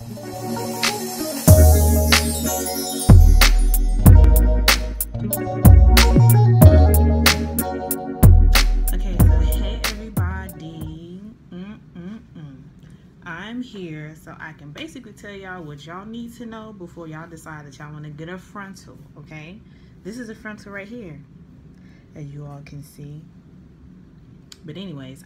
Okay, so hey everybody. I'm here so I can basically tell y'all what y'all need to know before y'all decide that y'all want to get a frontal, okay? This is a frontal right here, as you all can see. But anyways,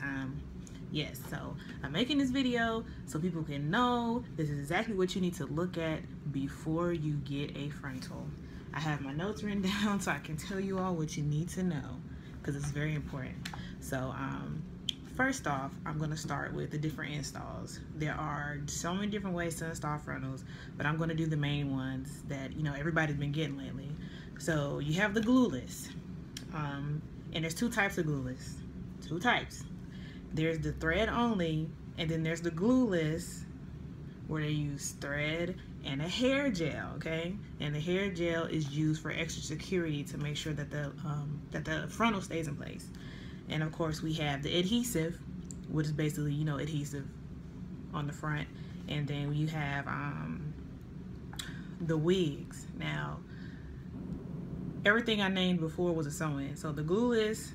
yes, so I'm making this video so people can know this is exactly what you need to look at before you get a frontal. I have my notes written down so I can tell you all what you need to know, because it's very important. So first off, I'm going to start with the different installs. There are so many different ways to install frontals, but I'm going to do the main ones that everybody's been getting lately. So you have the glueless, and there's two types of glueless. Two types. There's the thread only, and then there's the glueless, where they use thread and a hair gel, okay? And the hair gel is used for extra security to make sure that the frontal stays in place. And of course, we have the adhesive, which is basically adhesive on the front, and then you have the wigs. Now, everything I named before was a sew-in. So the glueless,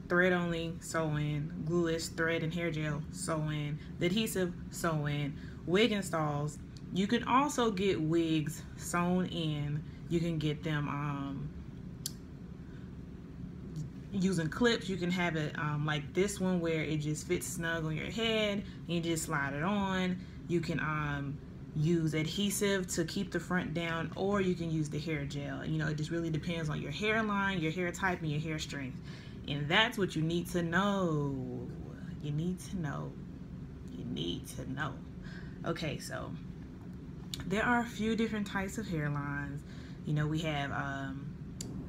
thread only, sew-in, glueless, thread and hair gel, sew-in, the adhesive, sew-in, wig installs. You can also get wigs sewn in. You can get them using clips. You can have it like this one where it just fits snug on your head and you just slide it on. You can use adhesive to keep the front down, or you can use the hair gel. It just really depends on your hairline, your hair type, and your hair strength. And that's what you need to know. You need to know. You need to know. Okay, so there are a few different types of hairlines. We have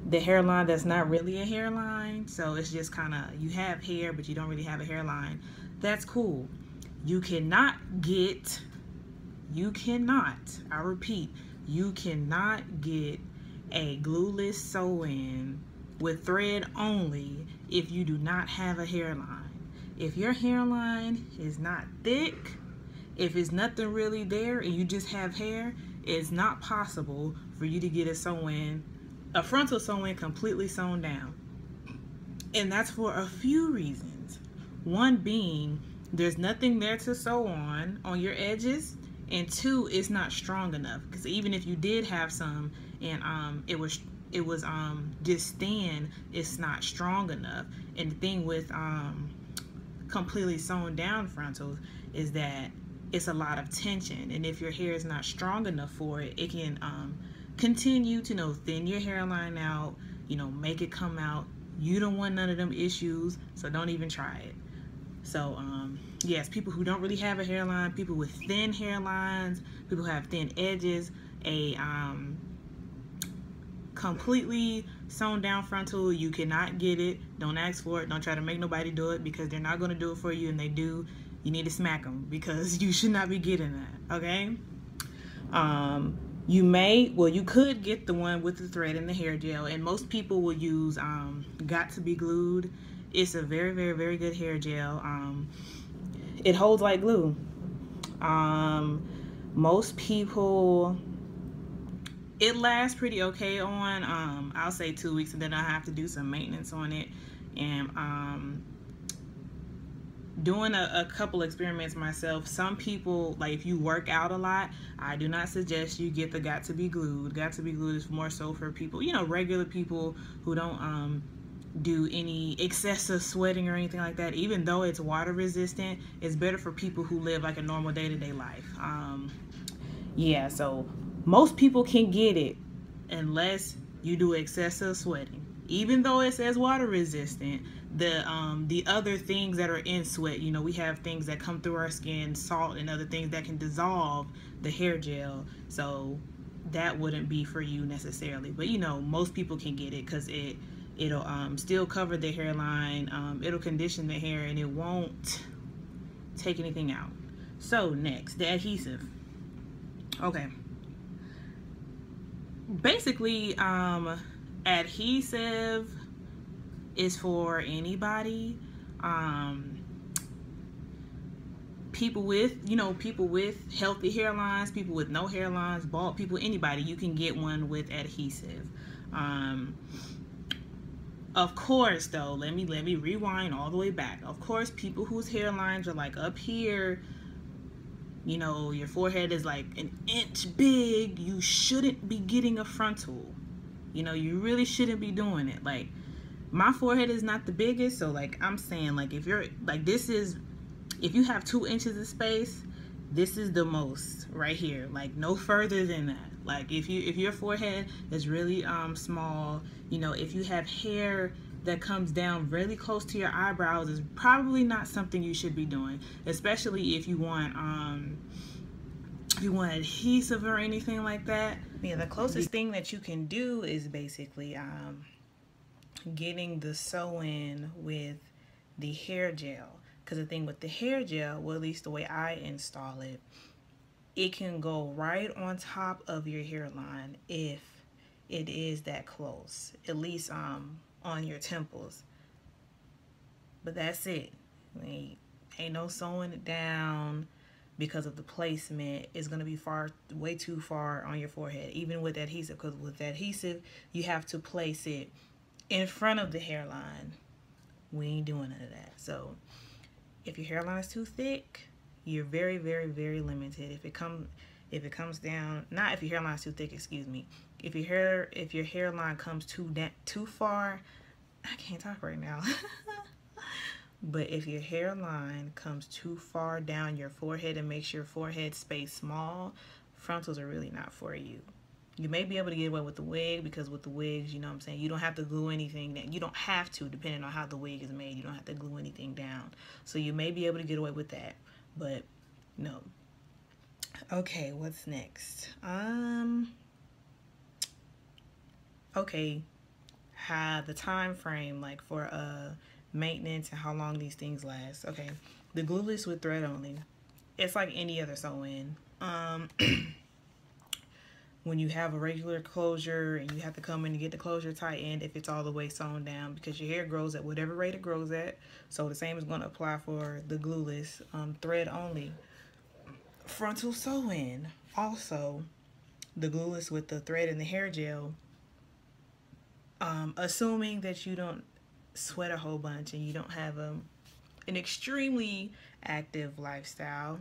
the hairline that's not really a hairline. So it's just kind of, you have hair, but you don't really have a hairline. That's cool. You cannot, I repeat, you cannot get a glueless sew-in with thread only if you do not have a hairline. If your hairline is not thick, if it's nothing really there and you just have hair, it's not possible for you to get a frontal sew-in completely sewn down. And that's for a few reasons. One being, there's nothing there to sew on your edges, and two, it's not strong enough. Because even if you did have some and it was just thin, it's not strong enough. And the thing with completely sewn down frontals is that it's a lot of tension, and if your hair is not strong enough for it, it can continue to thin your hairline out, make it come out. You don't want none of them issues, so don't even try it. So yes, people who don't really have a hairline, people with thin hairlines, people who have thin edges, a completely sewn down frontal, you cannot get it. Don't ask for it. Don't try to make nobody do it, because they're not going to do it for you, and they do, you need to smack them, because you should not be getting that, okay? You could get the one with the thread and the hair gel, and most people will use Got to Be Glued. It's a very, very, very good hair gel. It holds like glue. Most people, it lasts pretty okay on, I'll say 2 weeks, and then I have to do some maintenance on it. And doing a couple experiments myself, some people, like if you work out a lot, I do not suggest you get the Got to Be Glued. Got to Be Glued is more so for people, regular people who don't do any excessive sweating or anything like that. Even though it's water resistant, it's better for people who live like a normal day-to-day life. Yeah, so most people can get it unless you do excessive sweating. Even though it says water resistant, the other things that are in sweat, we have things that come through our skin, salt and other things that can dissolve the hair gel. So that wouldn't be for you necessarily. But most people can get it, because it'll still cover the hairline, it'll condition the hair, and it won't take anything out. So next, the adhesive. Okay. Basically, adhesive is for anybody. people with, people with healthy hairlines, people with no hairlines, bald people, anybody, you can get one with adhesive. Of course, though, let me rewind all the way back. Of course, people whose hairlines are like up here, your forehead is like an inch big, you shouldn't be getting a frontal. You really shouldn't be doing it. Like, my forehead is not the biggest, so like I'm saying, like, if you're like, if you have 2 inches of space, this is the most right here, like no further than that. Like, if your forehead is really small, if you have hair that comes down really close to your eyebrows, is probably not something you should be doing, especially if you want adhesive or anything like that. Yeah, the closest thing that you can do is basically getting the sew-in with the hair gel. Because the thing with the hair gel, well, at least the way I install it, it can go right on top of your hairline if it is that close, at least on your temples. But that's it. Ain't no sewing it down, because of the placement. It's going to be way too far on your forehead, even with adhesive, because with adhesive, you have to place it in front of the hairline. We ain't doing none of that. So if your hairline is too thick, you're very, very, very limited. If it comes down, not if your hairline is too thick, excuse me. If your hairline comes too far, I can't talk right now. But if your hairline comes too far down your forehead and makes your forehead space small, frontals are really not for you. You may be able to get away with the wig, because with the wigs, you know what I'm saying, you don't have to glue anything down. You don't have to, depending on how the wig is made, you don't have to glue anything down. So you may be able to get away with that, but no. Okay, what's next? Okay, the time frame, like for maintenance and how long these things last. Okay, the glueless with thread only. It's like any other sew-in. When you have a regular closure and you have to come in and get the closure tightened, if it's all the way sewn down, because your hair grows at whatever rate it grows at. So the same is going to apply for the glueless thread only frontal sew-in. Also, the glueless with the thread and the hair gel, assuming that you don't sweat a whole bunch and you don't have an extremely active lifestyle,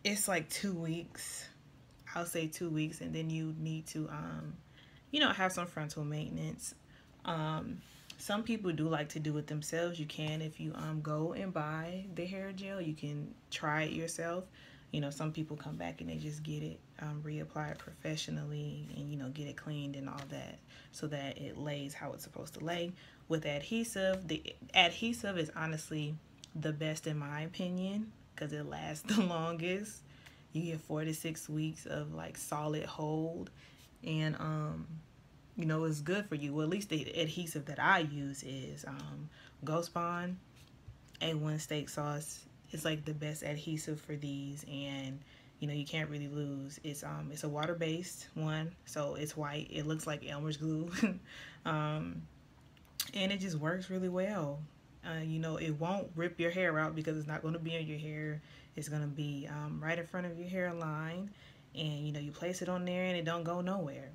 it's like 2 weeks. I'll say 2 weeks, and then you need to have some frontal maintenance. Some people do like to do it themselves. You can, if you go and buy the hair gel, you can try it yourself. Some people come back and they just get it, reapply it professionally, and get it cleaned and all that, so that it lays how it's supposed to lay. With adhesive, the adhesive is honestly the best in my opinion, because it lasts the longest. You get 4 to 6 weeks of like solid hold, and it's good for you. Well, at least the adhesive that I use is Ghost Bond A1 steak sauce. It's like the best adhesive for these, and you can't really lose. It's a water-based one, so it's white. It looks like Elmer's glue, and it just works really well. It won't rip your hair out, because it's not going to be in your hair. It's going to be right in front of your hairline, and you place it on there and it don't go nowhere.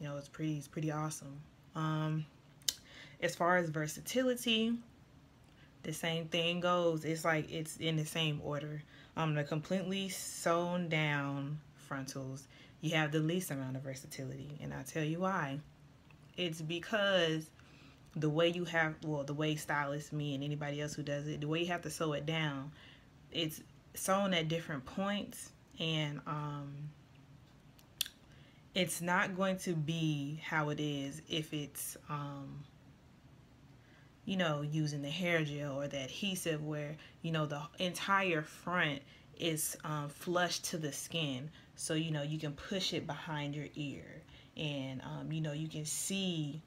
It's pretty awesome. As far as versatility, the same thing goes. It's like it's in the same order. The completely sewn down frontals, you have the least amount of versatility, and I'll tell you why. It's because the way the way stylists, me and anybody else who does it, the way you have to sew it down, it's sewn at different points, and it's not going to be how it is if it's using the hair gel or the adhesive, where the entire front is flush to the skin, so you can push it behind your ear, and you can see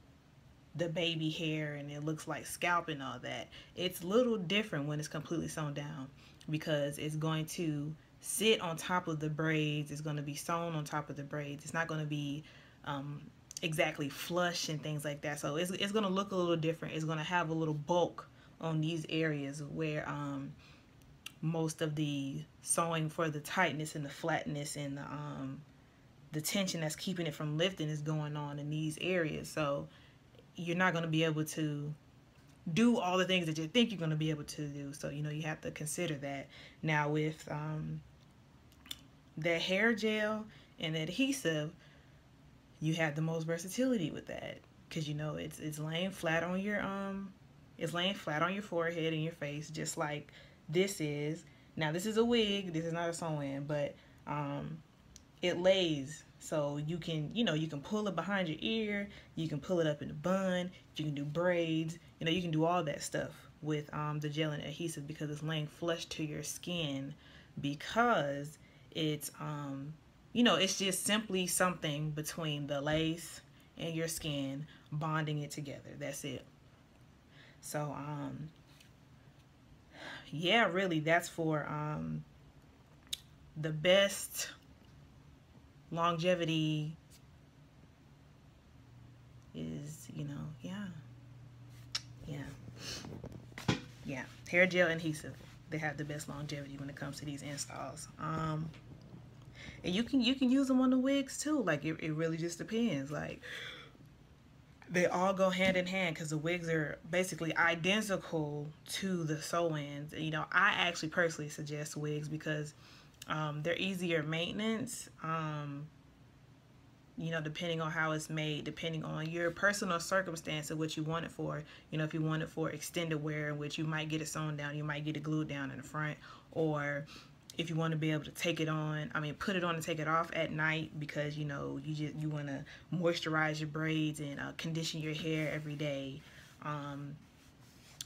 the baby hair, and it looks like scalp and all that. It's a little different when it's completely sewn down, because it's going to sit on top of the braids. It's going to be sewn on top of the braids. It's not going to be exactly flush and things like that. So it's going to look a little different. It's going to have a little bulk on these areas where most of the sewing for the tightness and the flatness and the tension that's keeping it from lifting is going on in these areas. So you're not going to be able to do all the things that you think you're going to be able to do. So, you have to consider that. Now with that hair gel and adhesive, you have the most versatility with that, because it's laying flat on your forehead and your face, just like this is. Now this is a wig, this is not a sew-in, but it lays, so you can you can pull it behind your ear, you can pull it up in a bun, you can do braids, you can do all that stuff with the gel and adhesive, because it's laying flush to your skin, because it's it's just simply something between the lace and your skin, bonding it together. That's it. So yeah, really, that's for the best longevity is, yeah, hair gel and adhesive, they have the best longevity when it comes to these installs. And you can use them on the wigs too. Like it really just depends. Like they all go hand in hand, because the wigs are basically identical to the sew-ins. I actually personally suggest wigs because they're easier maintenance. Depending on how it's made, depending on your personal circumstance of what you want it for. If you want it for extended wear, in which you might get it sewn down, you might get it glued down in the front, or if you want to be able to take it on, put it on and take it off at night, because you want to moisturize your braids and condition your hair every day.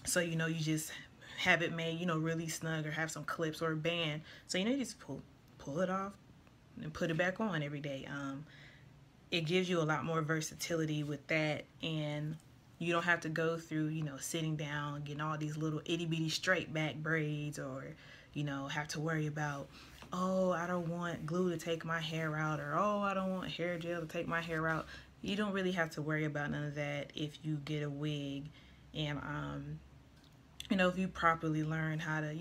So you just have it made really snug, or have some clips or a band, so you just pull it off and put it back on every day. It gives you a lot more versatility with that, and you don't have to go through sitting down getting all these little itty-bitty straight back braids, or have to worry about, oh, I don't want glue to take my hair out, or oh, I don't want hair gel to take my hair out. You don't really have to worry about none of that if you get a wig. And if you properly learn how to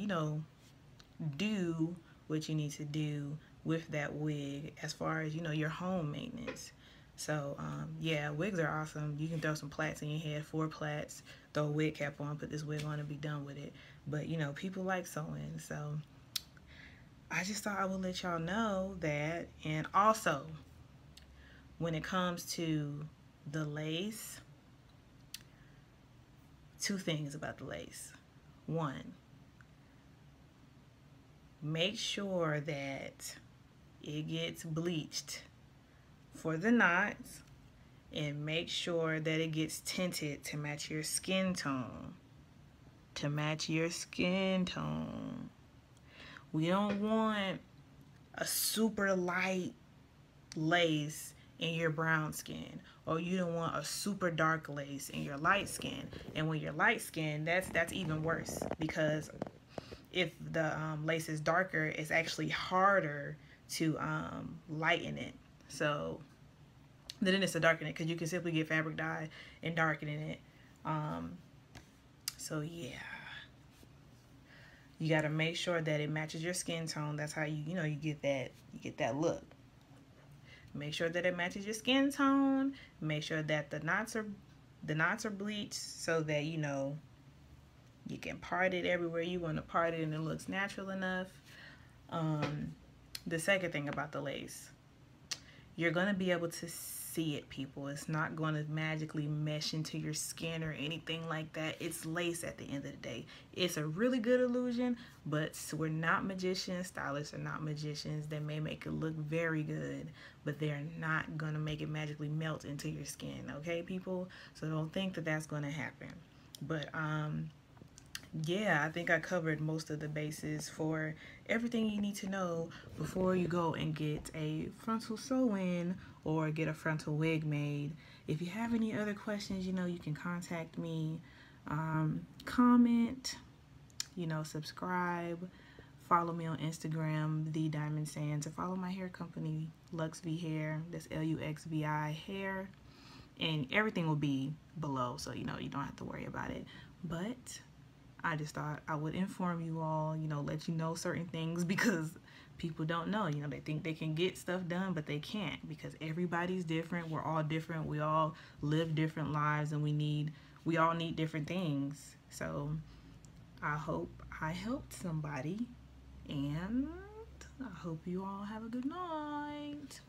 do what you need to do with that wig, as far as your home maintenance. So yeah, wigs are awesome. You can throw some plaits in your head, 4 plaits, throw a wig cap on, put this wig on, and be done with it. But people like sewing, so I just thought I would let y'all know that. And also, when it comes to the lace, 2 things about the lace. 1, make sure that it gets bleached for the knots, and make sure that it gets tinted to match your skin tone. We don't want a super light lace in your brown skin, or you don't want a super dark lace in your light skin. And when you're light skin, that's even worse, because if the lace is darker, it's actually harder to lighten it. So then it's to darken it, because you can simply get fabric dye and darken it. So yeah, you got to make sure that it matches your skin tone. That's how you get that look. Make sure that it matches your skin tone. Make sure that the knots are bleached, so that you can part it everywhere you want to part it, and it looks natural enough. The second thing about the lace, you're going to be able to see it, people. It's not going to magically mesh into your skin or anything like that. It's lace at the end of the day. It's a really good illusion, but we're not magicians. Stylists are not magicians. They may make it look very good, but they're not going to make it magically melt into your skin, okay, people? So don't think that that's going to happen. But yeah, I think I covered most of the bases for everything you need to know before you go and get a frontal sew-in or get a frontal wig made. If you have any other questions, you can contact me, comment, subscribe, follow me on Instagram, The Diamond Sands, or follow my hair company, Lux V Hair. That's LUXVI Hair, and everything will be below, so you don't have to worry about it. But I just thought I would inform you all, you know, let you know certain things because people don't know. You know, they think they can get stuff done, but they can't because everybody's different. We're all different. We all live different lives, and we all need different things. So I hope I helped somebody, and I hope you all have a good night.